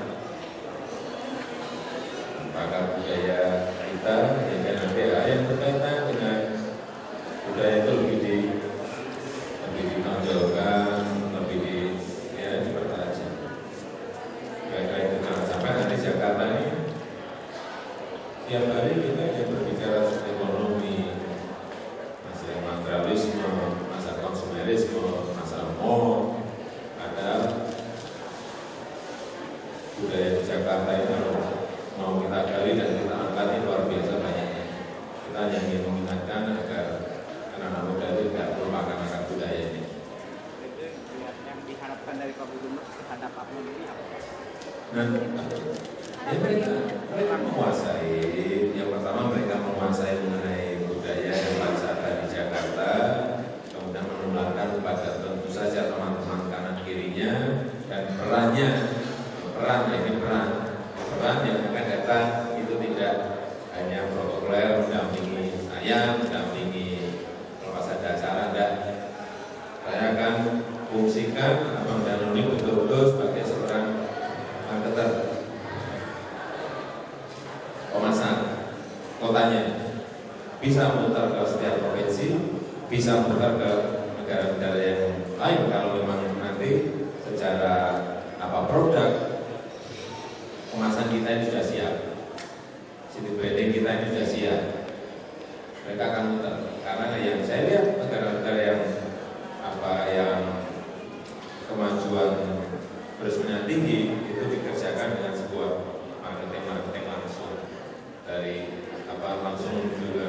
Speaker 5: pakar budaya kita, sehingga nanti yang berkaitan dengan budaya itu lebih ditonjolkan, ya seperti aja. Kira-kira itu jangan sampai nanti Jakarta ini tiap hari kita yang berbicara tentang ekonomi, masalah materialisme, masalah konsumerisme, masalah mall. Padahal budaya di Jakarta itu mau kita gali dan kita angkat ini luar biasa banyaknya. Kita hanya ingin mengingatkan agar anak-anak muda itu tidak melupakan akar budaya ini.
Speaker 10: Yang diharapkan dari Pak Gubernur terhadap Pak Menteri apa?
Speaker 5: Dan ya mereka menguasai, yang pertama mereka menguasai mengenai budaya dan pariwisata di Jakarta, kemudian menularkan kepada tentu saja teman-teman kanan kirinya, dan peran yang akan datang itu tidak hanya protokoler mendampingi saya, mendampingi kalau pas ada acara, enggak. Saya akan fungsikan Abang dan None betul-betul sebagai seorang marketer pemasaran kotanya, bisa mutar ke setiap provinsi, bisa mutar ke negara-negara yang lain kalau memang nanti secara produk kemasan kita ini sudah siap, city branding kita ini sudah siap. Mereka akan muter karena yang saya lihat negara-negara yang kemajuan turismenya tinggi itu dikerjakan dengan sebuah marketing langsung dari langsung menuju ke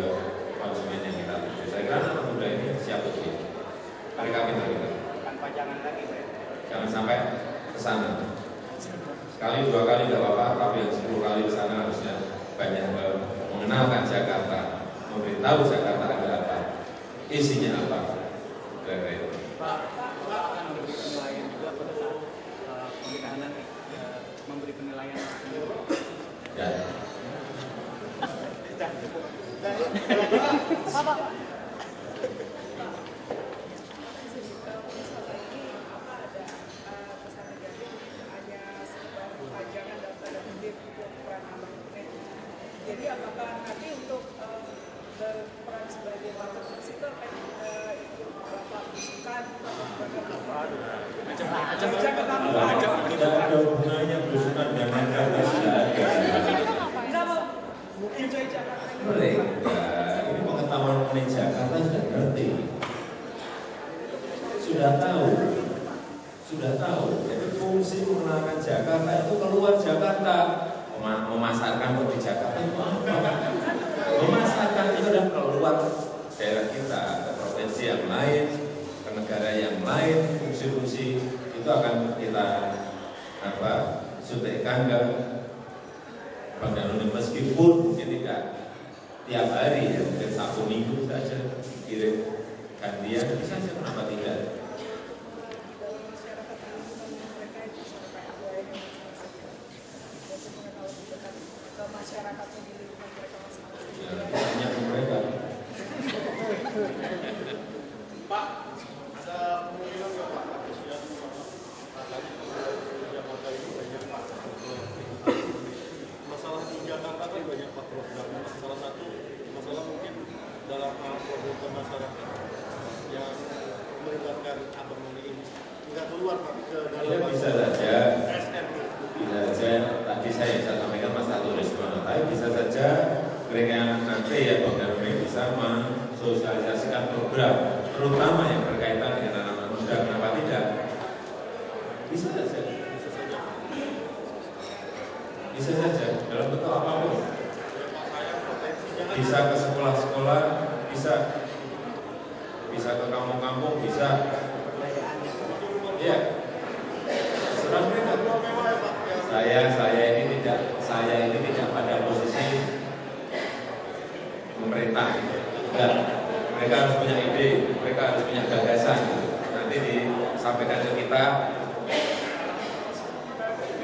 Speaker 5: konsumen yang kita tuju. Saya kira anak muda ini siap untuk itu. Mereka pintar-pintar. Jangan sampai ke sana. Sekali 2 kali tidak apa-apa, tapi yang 10 kali ke sana harusnya banyak mengenalkan Jakarta, memberitahu Jakarta ada apa, isinya apa.
Speaker 10: Pak akan memberi penilaian juga pada saat pernikahan nanti, memberi penilaian.
Speaker 5: Ya.
Speaker 10: Apa?
Speaker 11: Jadi apakah nanti untuk berperan sebagai marketing itu akan Bapak usulkan
Speaker 5: Tidak ada hubungannya berusukan dengan mereka. Ini pengetahuan mengenai Jakarta sudah ngerti, sudah tahu, sudah tahu. Jadi fungsi mengenalkan Jakarta itu keluar Jakarta. Memasarkan kok di Jakarta itu apa? Memasarkan itu dan keluar daerah kita ke provinsi yang lain, ke negara yang lain. Fungsi-fungsi itu akan kita suntikan ke Bank Danone, meskipun mungkin tidak tiap hari, ya mungkin Sabtu Minggu saja kirim gantian, bisa saja, kenapa tidak?
Speaker 11: Masyarakatnya di lingkungan mereka masing-masing.
Speaker 5: Ya, tanya ke mereka.
Speaker 1: Pak, ada kemungkinan nggak Pak? Presiden katanya di Jakarta ini banyak Pak. Masalah di Jakarta kan banyak Pak program. Salah satu masalah mungkin dalam hal program masyarakat yang melibatkan Abang None ini nggak keluar Pak ke dalam.
Speaker 5: Ya, bisa saja.
Speaker 1: SM.
Speaker 5: Bisa saja. Tadi saya sampaikan masalah turisme, tapi bisa saja mereka nanti ya Bank Danone bisa mensosialisasikan program, terutama yang berkaitan dengan anak-anak muda. Kenapa tidak? Bisa saja. Bisa saja dalam bentuk apapun. Bisa ke sekolah-sekolah, bisa ke kampung-kampung, bisa. Ya. Serang mereka. Saya ini tidak pada posisi pemerintah. Enggak. Mereka harus punya ide, mereka harus punya gagasan. Nanti disampaikan ke kita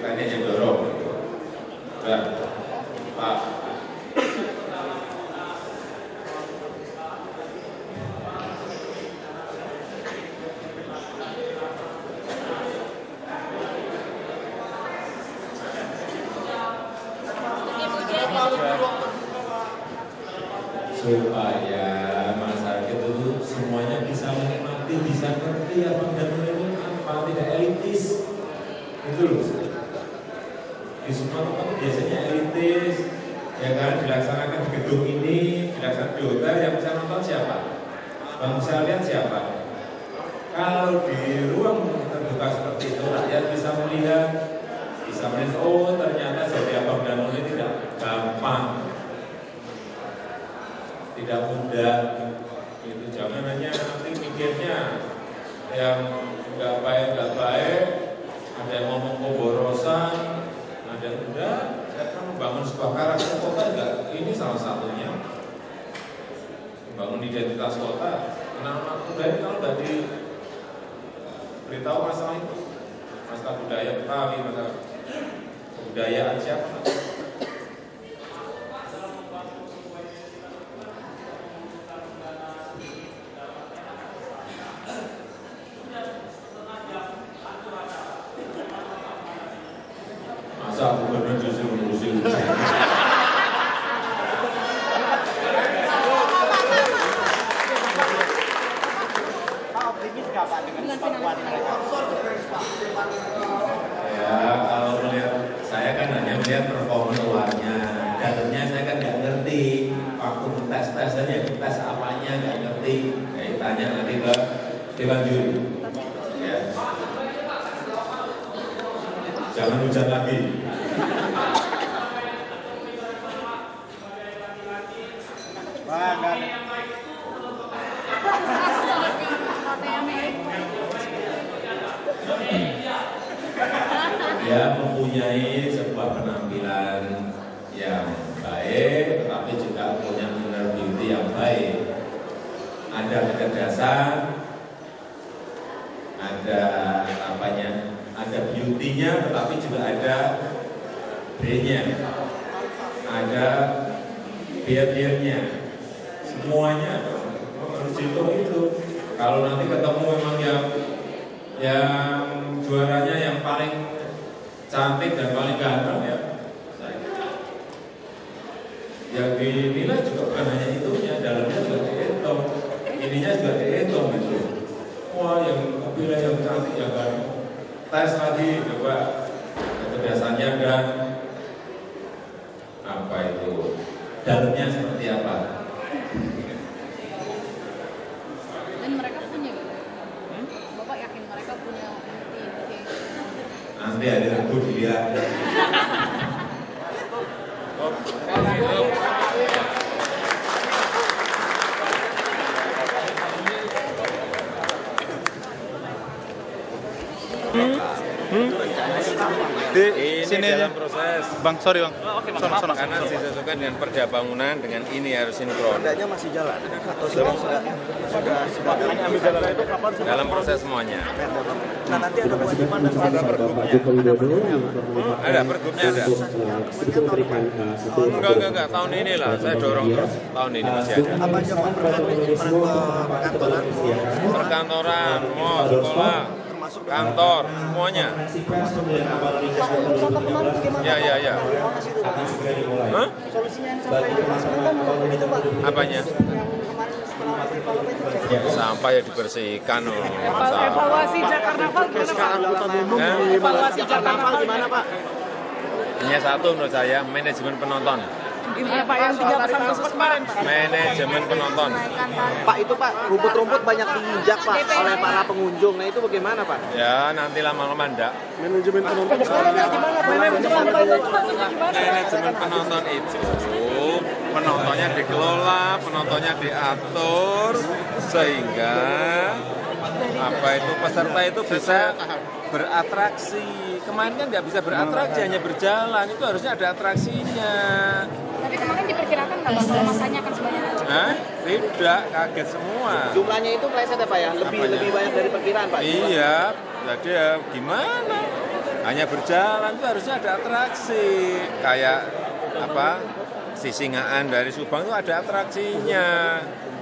Speaker 5: ini aja dorong. Enggak. Pak. Supaya masyarakat itu semuanya bisa menikmati, bisa ngerti apa Bank Danone itu apa, tidak elitis. Itu loh. Di semua tempat biasanya elitis, ya kan, dilaksanakan di gedung ini, dilaksanakan di hotel, yang bisa nonton siapa? Bang bisa lihat siapa? Kalau di ruang terbuka seperti itu, rakyat bisa melihat, oh ternyata jadi Abang Danone tidak gampang, tidak mudah. Itu jangan hanya nanti mikirnya yang nggak baik, ada yang ngomong pemborosan, ada yang udah. Saya kan membangun sebuah karakter kota enggak, ini salah satunya membangun identitas kota. Anak-anak muda ini kalau nggak diberitahu masalah itu, masalah budaya Betawi, masalah kebudayaan siapa? Masa gubernur justru ngurusin
Speaker 10: optimis nggak Pak dengan kemampuan mereka?
Speaker 5: Ya, kalau melihat, saya kan hanya melihat performa luarnya, dalamnya saya kan nggak ngerti. Waktu tes aja, tes apanya nggak ngerti. Kayak tanya nanti ke Dewan Juri. Ya. Jangan hujan lagi.
Speaker 10: Wah, enggak.
Speaker 5: Dia mempunyai sebuah penampilan yang baik, tetapi juga punya inner beauty yang baik. Ada kecerdasan, ada apanya, ada beauty-nya, tetapi juga ada B-nya, ada behavior-nya, semuanya harus dihitung itu. Kalau nanti ketemu memang yang juaranya yang paling cantik dan paling ganteng, ya saya kira yang dinilai juga bukan hanya itunya, dalamnya juga dihitung, ininya juga dihitung gitu. Wah, yang kepilih yang cantik, yang ganteng, tes lagi coba kecerdasannya dan apa itu, dalamnya seperti apa.
Speaker 12: Dan mereka punya gitu. Bapak yakin mereka punya bukti nanti hari Rabu dilihat.
Speaker 5: Ini sini dalam proses.
Speaker 9: Bang, sorry bang.
Speaker 5: Karena disesuaikan dengan perda bangunan dengan ini harus sinkron.
Speaker 13: Perdanya masih jalan atau sudah ambil jalan itu kapan?
Speaker 5: Dalam proses semuanya.
Speaker 13: Nah nanti ada kewajiban dan
Speaker 5: ada pergubnya. Ada pergubnya ada. Enggak. Tahun ini lah saya dorong terus. Tahun ini masih ada.
Speaker 13: Apa aja
Speaker 5: perkantoran, mall, sekolah, kantor, semuanya. Ya. Hah? Apanya? Sampah ya dibersihkan.
Speaker 11: Evaluasi Jakarnaval gimana Pak? Evaluasi Jakarnaval gimana Pak?
Speaker 5: Hanya satu menurut saya, manajemen penonton.
Speaker 11: Ini Pak yang 3 pesan khusus kemarin Pak.
Speaker 5: Manajemen penonton.
Speaker 13: Pak itu Pak, rumput-rumput banyak diinjak Pak oleh para pengunjung. Nah itu bagaimana Pak?
Speaker 5: Ya nanti lama-lama enggak.
Speaker 13: Manajemen penonton
Speaker 5: Manajemen penonton itu penontonnya dikelola, penontonnya diatur sehingga peserta itu bisa beratraksi. Kemarin kan nggak bisa beratraksi, hanya berjalan. Itu harusnya ada atraksinya.
Speaker 14: Tapi kemarin diperkirakan nggak kalau masanya akan sebanyak itu?
Speaker 5: Tidak, kaget semua.
Speaker 13: Jumlahnya itu meleset ya Pak ya? Lebih banyak dari perkiraan Pak?
Speaker 5: Iya, jadi gimana? Hanya berjalan itu harusnya ada atraksi. Kayak Sisingaan dari Subang itu ada atraksinya.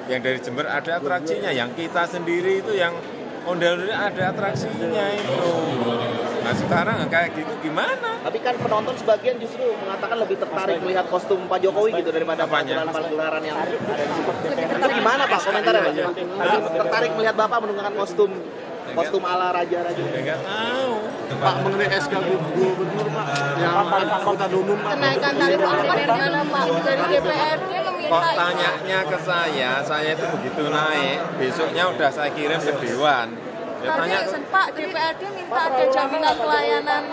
Speaker 5: Yang dari Jember ada atraksinya. Yang kita sendiri itu yang ondel-ondel ada atraksinya itu. Nah sekarang kayak gitu gimana?
Speaker 13: Tapi kan penonton sebagian justru mengatakan lebih tertarik melihat kostum Pak Jokowi gitu daripada pagelaran yang ada di situ. Itu gimana Pak komentarnya Pak? Lebih tertarik melihat Bapak menggunakan kostum ala raja-raja.
Speaker 5: Enggak tahu.
Speaker 13: Pak mengenai SK Gubernur Pak yang anggota umum Pak.
Speaker 14: Kenaikan tarif angkutan gimana Pak? Dari DPRD meminta.
Speaker 5: Kok tanyanya ke saya itu begitu naik, besoknya udah saya kirim ke Dewan.
Speaker 14: Tadi Pak DPRD minta ada jaminan pelayanan.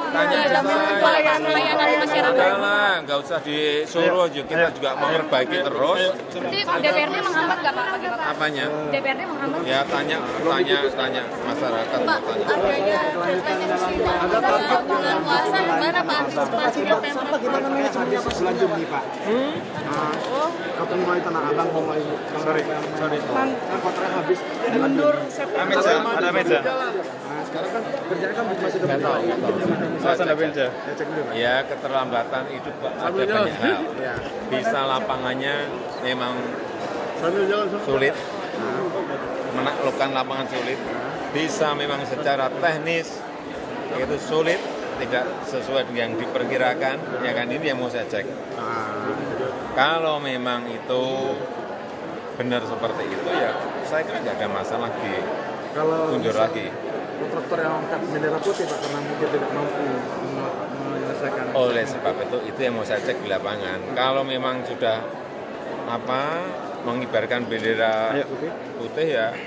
Speaker 14: Jaminan pelayanan masyarakat.
Speaker 5: Udahlah, nggak usah disuruh, kita juga memperbaiki terus.
Speaker 14: Jadi DPRD menghambat nggak Pak?
Speaker 5: Apanya?
Speaker 14: DPRD menghambat?
Speaker 5: Ya tanya masyarakat.
Speaker 14: Pak, adanya dependensi bulan puasa gimana Pak antisipasinya Pemprov?
Speaker 13: Gimana manajemennya Pak selanjutnya Pak? Kapan mulai Tanah Abang mulai? Sorry. Kontrak habis.
Speaker 11: Mundur September.
Speaker 9: Ada meja.
Speaker 13: Nah, sekarang kan kerjanya kan masih
Speaker 9: meja.
Speaker 5: Ya keterlambatan itu ada banyak hal. Bisa lapangannya memang sulit, menaklukkan lapangan sulit. Bisa memang secara teknis itu sulit, tidak sesuai dengan yang diperkirakan. Ya kan ini yang mau saya cek. Kalau memang itu benar seperti itu ya saya kira nggak ada masalah diundur lagi.
Speaker 13: Kontraktor yang angkat bendera putih Pak karena mungkin tidak mampu menyelesaikan.
Speaker 5: Oleh sebab itu yang mau saya cek di lapangan. Kalau memang sudah mengibarkan bendera putih ya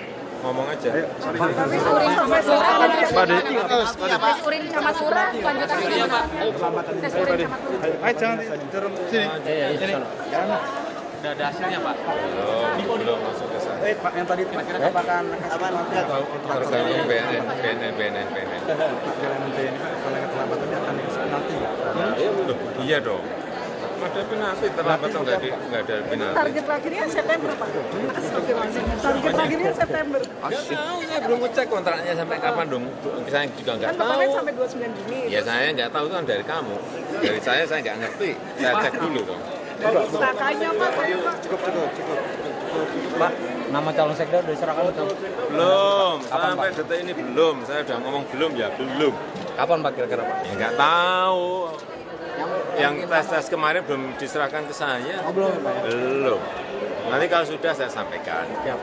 Speaker 5: ngomong aja.
Speaker 14: Tes urin sama surah lanjutan ini Pak. Tes urin sama surah.
Speaker 9: Ayo jangan turun sini.
Speaker 10: Udah ada hasilnya Pak?
Speaker 5: Belum masuk ke sana.
Speaker 13: Pak yang tadi kira-kira apakah
Speaker 5: tergantung BNN. Iya dong. Ada penalti terlambat atau nggak ada penalti?
Speaker 11: Target terakhirnya September Pak. Target terakhirnya September.
Speaker 5: Nggak tahu, saya belum ngecek kontraknya sampai kapan dong. Saya juga nggak tahu.
Speaker 11: Kan sampai 29 Juni.
Speaker 5: Ya saya nggak tahu itu kan dari kamu. Dari saya nggak ngerti. Saya cek dulu dong.
Speaker 11: Kakaknya Pak, saya Pak.
Speaker 13: Cukup.
Speaker 10: Pak, nama calon sekda udah diserahkan belum?
Speaker 5: Belum, sampai detik ini belum. Saya udah ngomong belum ya belum.
Speaker 10: Kapan Pak kira-kira Pak?
Speaker 5: Ya nggak tahu. Yang tes kemarin belum diserahkan ke saya.
Speaker 10: Belum Pak.
Speaker 5: Belum. Nanti kalau sudah saya sampaikan.
Speaker 10: Siap.